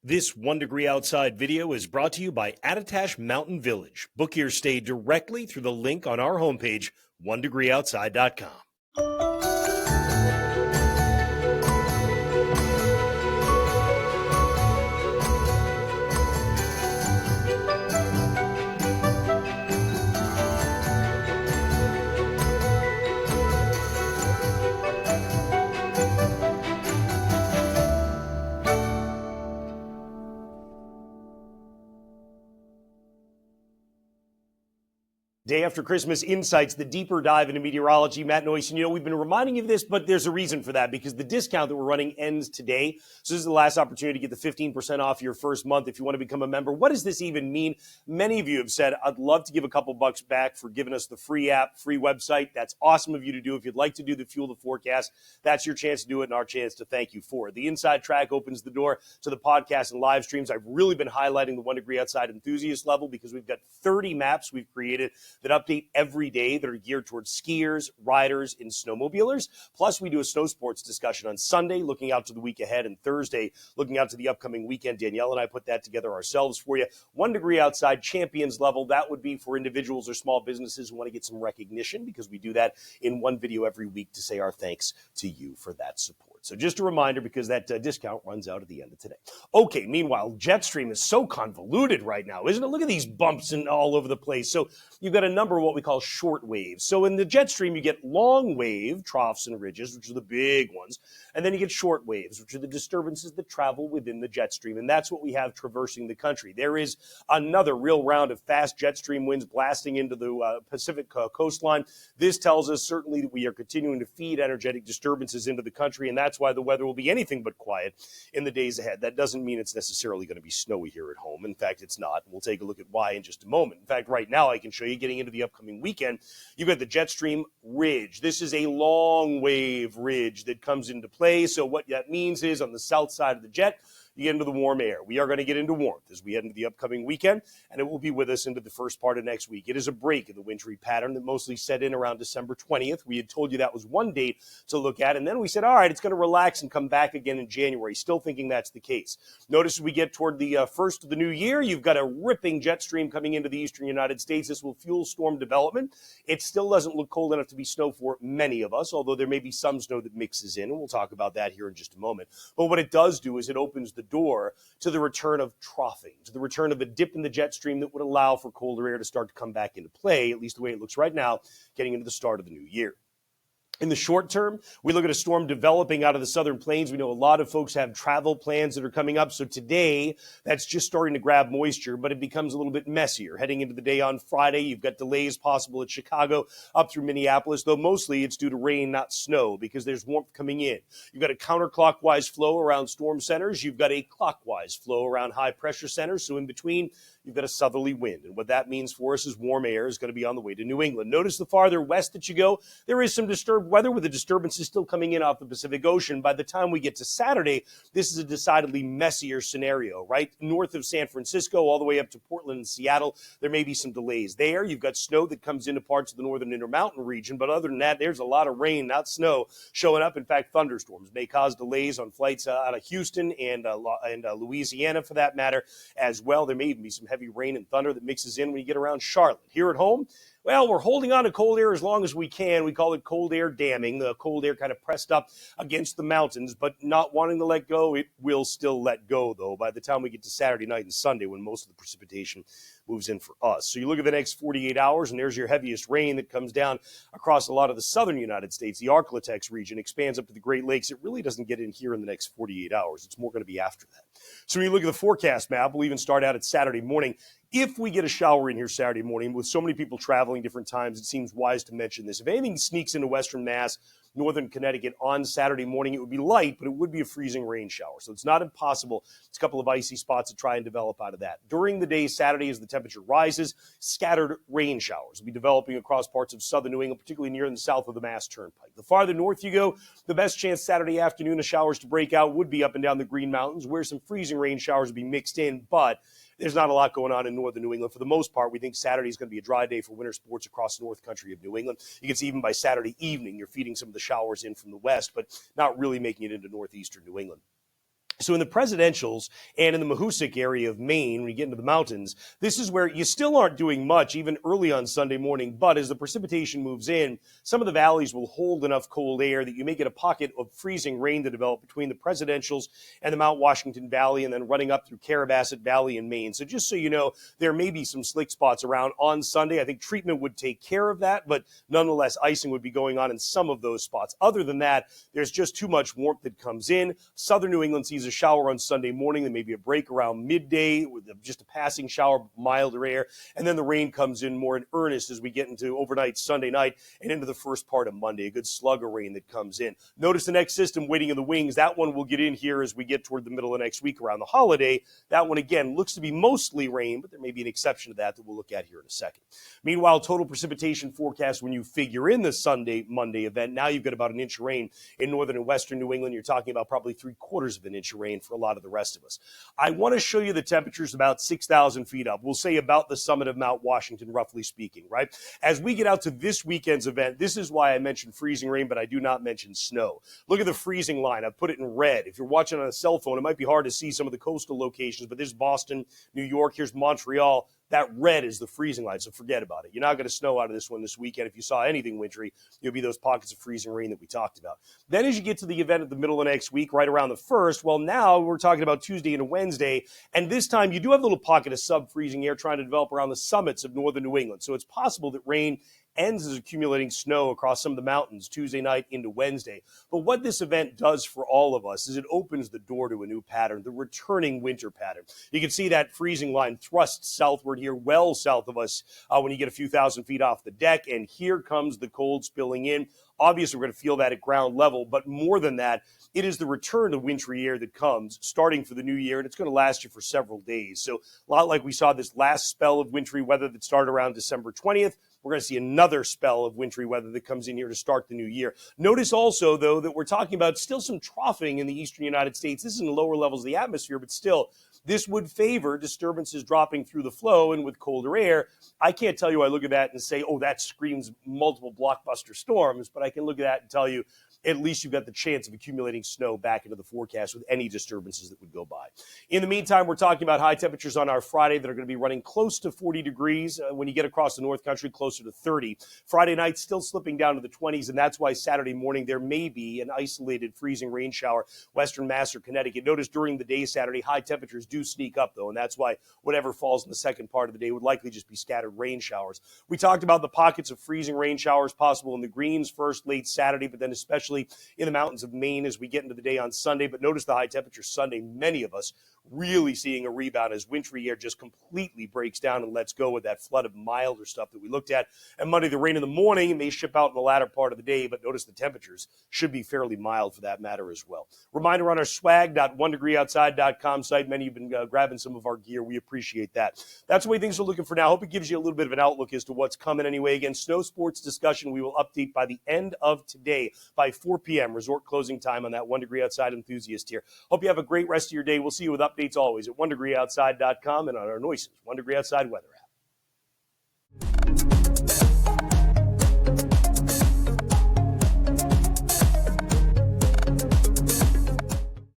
This 1 Degree Outside video is brought to you by Attitash Mountain Village. Book your stay directly through the link on our homepage, onedegreeoutside.com. Day after Christmas Insights, the deeper dive into meteorology. Matt Noyes, and we've been reminding you of this, but there's a reason for that because the discount that we're running ends today. So this is the last opportunity to get the 15% off your first month if you want to become a member. What does this even mean? Many of you have said, I'd love to give a couple bucks back for giving us the free app, free website. That's awesome of you to do. If you'd like to do the Fuel the Forecast, that's your chance to do it and our chance to thank you for it. The Inside Track opens the door to the podcast and live streams. I've really been highlighting the 1 Degree Outside enthusiast level because we've got 30 maps we've created that update every day that are geared towards skiers, riders, and snowmobilers. Plus, we do a snow sports discussion on Sunday, looking out to the week ahead, and Thursday, looking out to the upcoming weekend. Danielle and I put that together ourselves for you. 1 Degree Outside champions level, that would be for individuals or small businesses who want to get some recognition because we do that in one video every week to say our thanks to you for that support. So just a reminder because that discount runs out at the end of today. Okay, meanwhile, Jetstream is so convoluted right now, isn't it? Look at these bumps and all over the place. So you've got a number of what we call short waves. So in the Jetstream, you get long wave troughs and ridges, which are the big ones. And then you get short waves, which are the disturbances that travel within the Jetstream. And that's what we have traversing the country. There is another real round of fast Jetstream winds blasting into the Pacific coastline. This tells us certainly that we are continuing to feed energetic disturbances into the country. And that's why the weather will be anything but quiet in the days ahead. That doesn't mean it's necessarily going to be snowy here at home. In fact, it's not. We'll take a look at why in just a moment. In fact, right now I can show you getting into the upcoming weekend, you've got the Jetstream ridge. This is a long wave ridge that comes into play. So what that means is on the south side of the jet, you get into the warm air. We are going to get into warmth as we head into the upcoming weekend, and it will be with us into the first part of next week. It is a break in the wintry pattern that mostly set in around December 20th. We had told you that was one date to look at, and then we said, all right, it's going to relax and come back again in January. Still thinking that's the case. Notice as we get toward the first of the new year, you've got a ripping jet stream coming into the eastern United States. This will fuel storm development. It still doesn't look cold enough to be snow for many of us, although there may be some snow that mixes in, and we'll talk about that here in just a moment. But what it does do is it opens the door to the return of troughing, to the return of a dip in the jet stream that would allow for colder air to start to come back into play, at least the way it looks right now, getting into the start of the new year. In the short term, we look at a storm developing out of the southern plains. We know a lot of folks have travel plans that are coming up. So today, that's just starting to grab moisture, but it becomes a little bit messier. Heading into the day on Friday, you've got delays possible at Chicago up through Minneapolis, though mostly it's due to rain, not snow, because there's warmth coming in. You've got a counterclockwise flow around storm centers. You've got a clockwise flow around high pressure centers. So in between, you've got a southerly wind. And what that means for us is warm air is going to be on the way to New England. Notice the farther west that you go, there is some disturbed weather with the disturbances still coming in off the Pacific Ocean. By the time we get to Saturday, this is a decidedly messier scenario, right? North of San Francisco, all the way up to Portland and Seattle, there may be some delays there. You've got snow that comes into parts of the northern Intermountain region, but other than that, there's a lot of rain, not snow, showing up. In fact, thunderstorms may cause delays on flights out of Houston and Louisiana, for that matter, as well. There may even be some heavy rain and thunder that mixes in when you get around Charlotte. Here at home, well, we're holding on to cold air as long as we can. We call it cold air damming, the cold air kind of pressed up against the mountains, but not wanting to let go. It will still let go, though, by the time we get to Saturday night and Sunday when most of the precipitation moves in for us. So you look at the next 48 hours, and there's your heaviest rain that comes down across a lot of the southern United States. The Arklatex region expands up to the Great Lakes. It really doesn't get in here in the next 48 hours. It's more going to be after that. So when you look at the forecast map, we'll even start out at Saturday morning. If we get a shower in here Saturday morning, with so many people traveling different times, it seems wise to mention this. If anything sneaks into Western Mass, northern Connecticut on Saturday morning, it would be light, but it would be a freezing rain shower. So it's not impossible. It's a couple of icy spots to try and develop out of that. During the day Saturday, as the temperature rises, scattered rain showers will be developing across parts of southern New England, particularly near and south of the Mass Turnpike. The farther north you go, the best chance Saturday afternoon of showers to break out would be up and down the Green Mountains, where some freezing rain showers would be mixed in, but there's not a lot going on in northern New England. For the most part, we think Saturday is going to be a dry day for winter sports across the north country of New England. You can see even by Saturday evening, you're feeding some of the showers in from the west, but not really making it into northeastern New England. So in the presidentials and in the Mahoosic area of Maine, when you get into the mountains, this is where you still aren't doing much, even early on Sunday morning. But as the precipitation moves in, some of the valleys will hold enough cold air that you may get a pocket of freezing rain to develop between the presidentials and the Mount Washington Valley, and then running up through Carrabassett Valley in Maine. So just so you know, there may be some slick spots around on Sunday. I think treatment would take care of that, but nonetheless, icing would be going on in some of those spots. Other than that, there's just too much warmth that comes in. Southern New England sees a shower on Sunday morning. There may be a break around midday with just a passing shower, milder air, and then the rain comes in more in earnest as we get into overnight Sunday night and into the first part of Monday. A good slug of rain that comes in. Notice the next system waiting in the wings. That one will get in here as we get toward the middle of next week around the holiday. That one, again, looks to be mostly rain, but there may be an exception to that we'll look at here in a second. Meanwhile, total precipitation forecast, when you figure in the Sunday-Monday event, now you've got about an inch of rain in northern and western New England. You're talking about probably 3/4 of an inch of rain for a lot of the rest of us. I want to show you the temperatures about 6,000 feet up. We'll say about the summit of Mount Washington, roughly speaking, right? As we get out to this weekend's event, this is why I mentioned freezing rain, but I do not mention snow. Look at the freezing line. I've put it in red. If you're watching on a cell phone, it might be hard to see some of the coastal locations, but there's Boston, New York, here's Montreal. That red is the freezing line, so forget about it. You're not going to snow out of this one this weekend. If you saw anything wintry, it'll be those pockets of freezing rain that we talked about. Then as you get to the event at the middle of next week, right around the 1st, well, now we're talking about Tuesday and Wednesday, and this time you do have a little pocket of sub-freezing air trying to develop around the summits of northern New England. So it's possible that rain ends as accumulating snow across some of the mountains Tuesday night into Wednesday. But what this event does for all of us is it opens the door to a new pattern, the returning winter pattern. You can see that freezing line thrust southward here, well south of us when you get a few thousand feet off the deck, and here comes the cold spilling in. Obviously, we're going to feel that at ground level, but more than that, it is the return of wintry air that comes starting for the new year, and it's going to last you for several days. So a lot like we saw this last spell of wintry weather that started around December 20th, we're going to see another spell of wintry weather that comes in here to start the new year. Notice also, though, that we're talking about still some troughing in the eastern United States. This is in the lower levels of the atmosphere, but still, this would favor disturbances dropping through the flow and with colder air. I can't tell you I look at that and say, oh, that screams multiple blockbuster storms, but I can look at that and tell you at least you've got the chance of accumulating snow back into the forecast with any disturbances that would go by. In the meantime, we're talking about high temperatures on our Friday that are going to be running close to 40 degrees. When you get across the North Country, closer to 30. Friday night, still slipping down to the 20s, and that's why Saturday morning there may be an isolated freezing rain shower, western Mass or Connecticut. Notice during the day Saturday, high temperatures do sneak up, though, and that's why whatever falls in the second part of the day would likely just be scattered rain showers. We talked about the pockets of freezing rain showers possible in the Greens first late Saturday, but then especially in the mountains of Maine as we get into the day on Sunday. But notice the high temperature Sunday, many of us really seeing a rebound as wintry air just completely breaks down and lets go with that flood of milder stuff that we looked at. And Monday, the rain in the morning may ship out in the latter part of the day, but notice the temperatures should be fairly mild for that matter as well. Reminder on our swag.onedegreeoutside.com site. Many of you have been grabbing some of our gear. We appreciate that. That's the way things are looking for now. Hope it gives you a little bit of an outlook as to what's coming anyway. Again, snow sports discussion we will update by the end of today by 4 p.m. resort closing time on that 1 Degree Outside enthusiast here. Hope you have a great rest of your day. We'll see you with updates always at onedegreeoutside.com and on our Noyes 1 Degree Outside weather app.